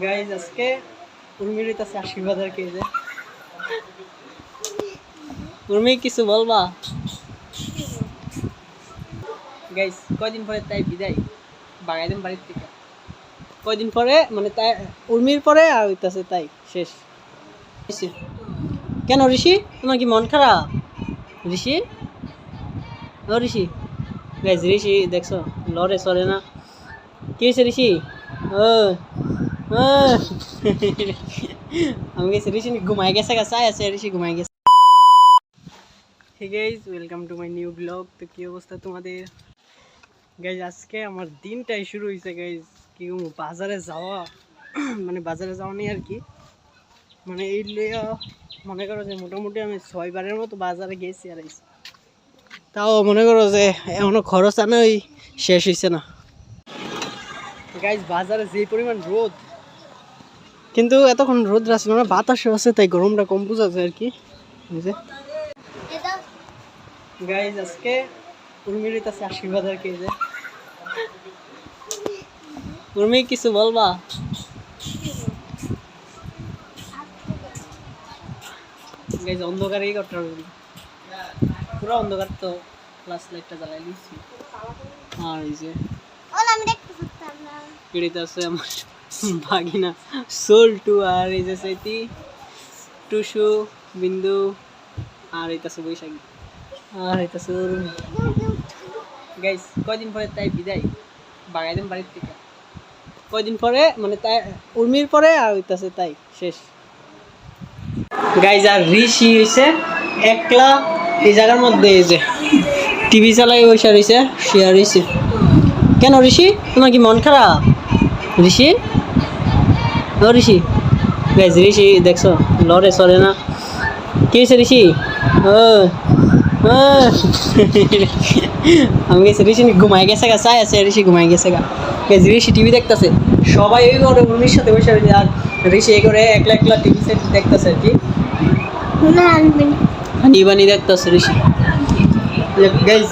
Guys আজকে উর্মির কাছে আশীর্বাদ আর কি যে উর্মি কিছু বলবা গাইজ কয়দিন পরে তাই বিদায় বাগাইলাম বাড়ির থেকে কয়দিন পরে মানে তাই উর্মির পরে আর হইতাছে তাই শেষ কেন ঋষি তোমার কি মন খারাপ ঋষি ও ঋষি গাইজ ঋষি দেখছো লড়ে সরে না কি হয়েছে ঋষি ও আমি গেছি ঋষি ঘুমাই গেছে চাই আছে ঋষি ঘুমাই গেছে guys welcome to my new blog. তো কি অবস্থা তোমাদের গাইজ আজকে আমার দিনটাই শুরু হয়েছে গাইজ কি বাজারে যাওয়া মানে বাজারে যাওয়া নেই আর কি মানে এই মনে করো যে মোটামুটি আমি 6 বারের মতো বাজারে গেছি আর তাও মনে করো যে এখনো খরচ আনা ওই শেষ হয়েছে না গাইজ বাজারে যে পরিমাণ রোদ কিন্তু এতক্ষণ রোদ আসছিল না বাতাসও আছে তাই গরমটা কম বোঝাচ্ছে আর কি গাইজ আজকে উর্মির কাছে আশীর্বাদ আর কি যে উর্মি কিছু বলবা গাইজ অন্ধকারেই করতে হবে পুরো অন্ধকার তো ফ্ল্যাশ লাইটটা জ্বালাই দিচ্ছি আর এই যে পিড়িতে আছে আমার ভাগিনা সোল্টু আর এই যে সেটি টুসু বিন্দু আর এইটাছে বৈশাখী আর এইটাছে গাইস কয়দিন পরে তাই বিদায় বাগাইলাম বাড়ির থেকে কয়দিন পরে মানে তাই উর্মির পরে আর হইতাছে তাই শেষ গাইস আর ঋষি হইছে একলা এই জায়গার মধ্যে এই যে টিভি চালাই বসে রয়েছে শেয়ার হয়েছে কেন ঋষি তোমার কি মন খারাপ ঋষি ও ঋষি গাইস ঋষি দেখছো লড়ে সরে না কি হয়েছে ঋষি ও আমি গেছি ঋষি ঘুমাই গেছে গা চাই আছে ঋষি ঘুমাই গেছে গা গাইস ঋষি টিভি দেখতেছে সবাই ওই ঘরে উর্মির সাথে বসে রয়েছে আর ঋষি এই করে একলা একলা টিভি সেট দেখতেছে আর কি হানি দেখতেছে ঋষি গাইস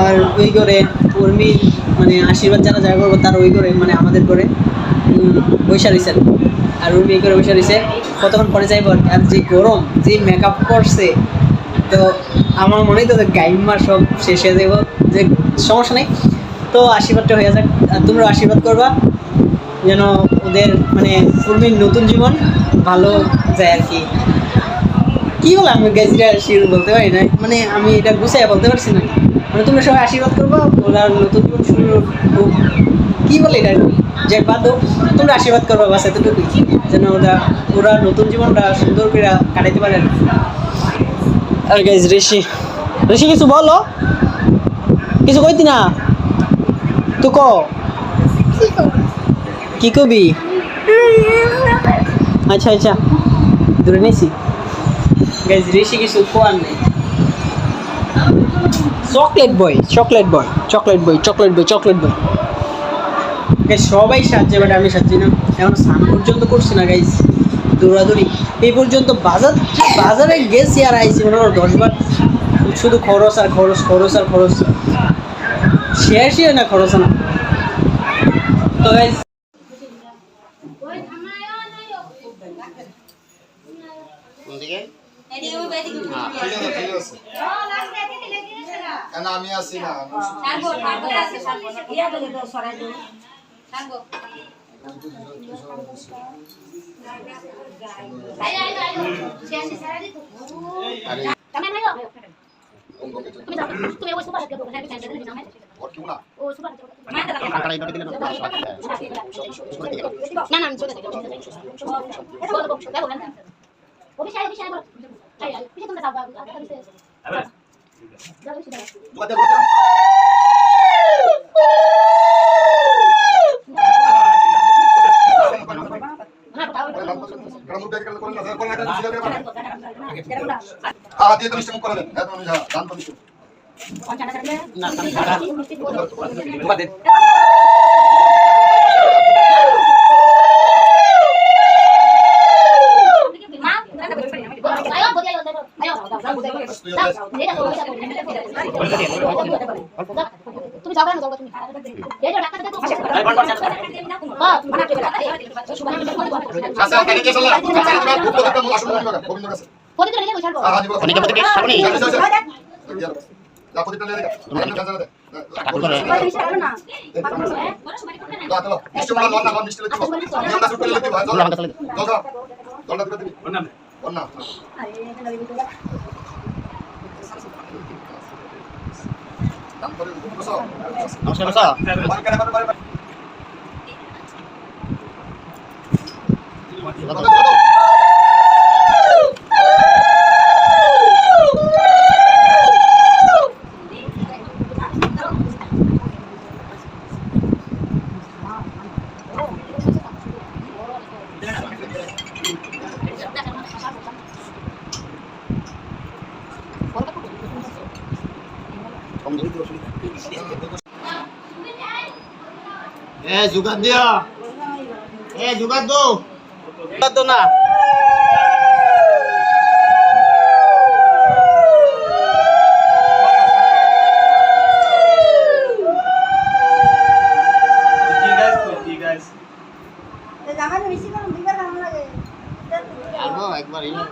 আর ওই করে উর্মি মানে আশীর্বাদ যারা যা করবো তার ওই করে মানে আমাদের করে বৈশা রয়েছে আর উর্মি করে বৈশা রয়েছে কতক্ষণ পরে যাইব আর যে গরম যে মেকআপ করছে তো আমার মনেই তো গাইমার সব শেষ হয়ে যাবো যে সমস্যা নেই তো আশীর্বাদটা হয়ে যাক আর তোমরা আশীর্বাদ করবা যেন ওদের মানে উর্মির নতুন জীবন ভালো যায় আর কি কি বলে আমি গাইজরা শির বলতে পারি না মানে আমি এটা গুছাইয়া বলতে পারছি না মানে তোমরা সবাই আশীর্বাদ করবো ওরা নতুন জীবন শুরু কি বলে এটা যে বাদ তোমরা আশীর্বাদ করবো বাস এতটুকুই যেন ওরা নতুন জীবনটা সুন্দর করে কাটাইতে পারে আর গাইজ ঋষি কিছু বলো কিছু কইতি না তো কি কবি আচ্ছা আচ্ছা দূরে নিয়েছি গাইজ ঋষি কিছু কোয়ার নেই চকলেট বয় গাইজ সবাই সাজছে বাট আমি সাজছি না এখন স্নান পর্যন্ত করছি না গাইজ দৌড়াদৌড়ি এই পর্যন্ত বাজারে গেছি আর আইছি মনে করো 10 বার শুধু খরচ আর খরচ শেষই হয় না খরচ না তো গাইজ আমি আসি না দিয়ে তো মিষ্টি মুখ করে দেন দান তো মিষ্টি তুমি যাবে না যাও তুমি আচ্ছা তাকে কে চলা আচ্ছা এবার প্রত্যেকটা আসল গোবিন্দ কাছে অনেকে বলতে কি সামনে যা প্রত্যেকটা লেগে যা দে ঠাকুর করে দাও মিষ্টি মালা লন না লন মিষ্টি লেগে নিয়ম না সুট করে লেগে ভাই আমার কাছে লাগে চল চল চলটা দিবে দিবি অন্না দাম করে বসো নমস্কার বসা বারে করে বারে এ জুগাত দিয়া এ জুগাত দো তো না আরো একবার ইনা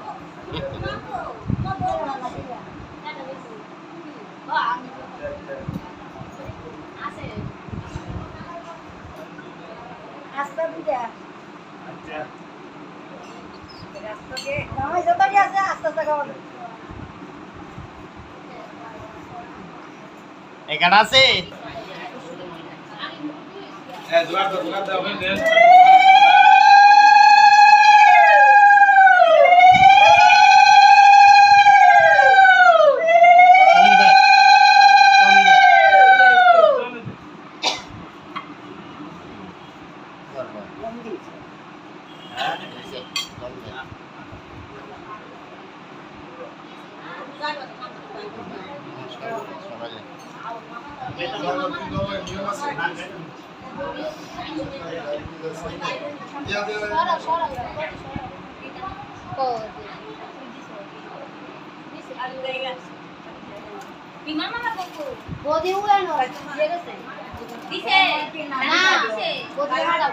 আস্তে দিকে নয় যত আছে আস্তে আস্তে খাওয়া এখানে আছে বদি উড়ানো দিয়ে গেছে দিছে না দিছে বদি উড়ানো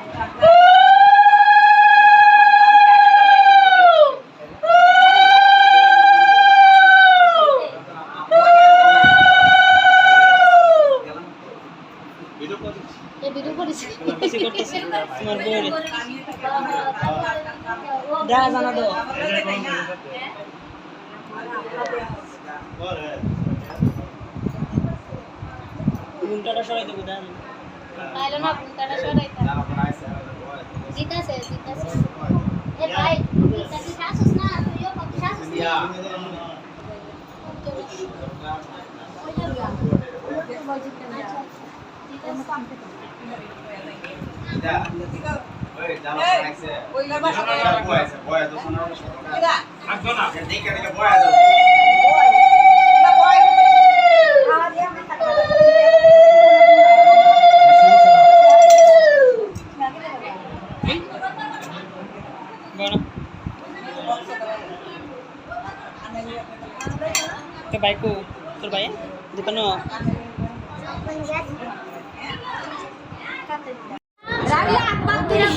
এ ভিডিও করেছে তোমার বউরে যা জানা দাও উল্টাটা সরাই দেবো দেন তাইলে না পুন্তাটা সরাইতা জিতাছে এ ভাই জিতাছে শাসস না তুইও কত শাসস না ke baikku terbaik di penuh রাগলে আকবার দিরা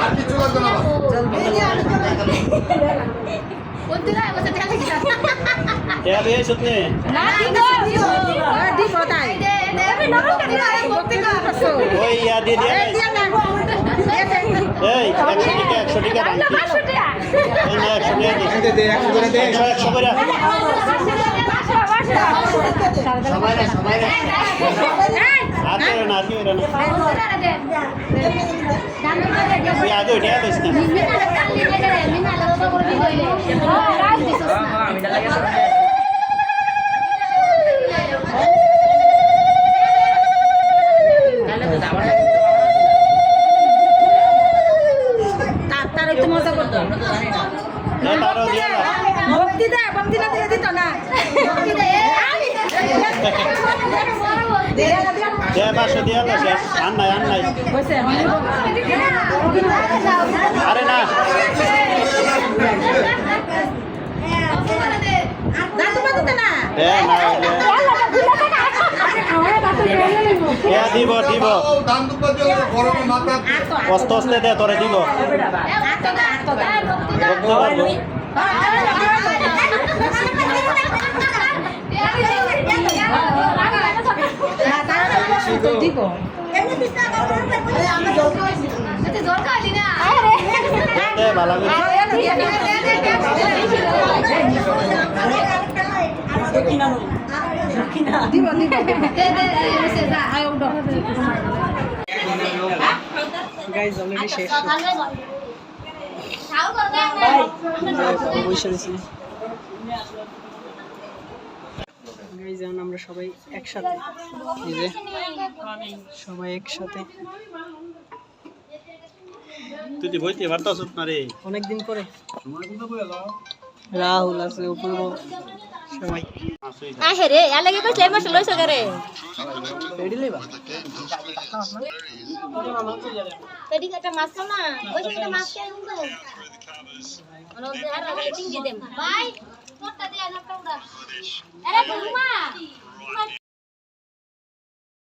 আর কিছু লাগবে না বন্ধুরা বসে ঠেলে গেল ya biar shootnya না দিও দি কোথায় দে আমি নমস্কার দিরা বলতে করছো oh iya dia দিয়া না hey 100 tiga না 500 টাকা ini 100 tiga deh 100 করে দে 100 করে সবাই রে আতে না ya aduh dia habis nih তার একটু মজা করতো ya taruh dia lah ভক্তি দে ভক্তি না দিয়ে দিত না ভক্তি দে dia masuk dia lah ya anai are na দাদু বাদু না ya nah খাওয়া বাদু দিব দিব দান দুব্বা দিয়ে গরমে মাথা কষ্ট আস্তে দে তোরে দিব দে ভালো গাইজ অলরেডি শেষ বসে রয়েছি গাইজ এখন আমরা সবাই একসাথে এই যে সবাই একসাথে তুই বইতে পারতাস না রে অনেকদিন পরে রাহুল আছে অপূর্ব সবাই রে আর লাগে কইছে এই মাস লইছ করে রেডি লইবা পেডি কাটা মাছ খাও না ওই যে মাছ খাই উঠো আর ওই আর লাগে টিং দি দেম ভাই তোরটা দে না তোরা আরে ঘুমা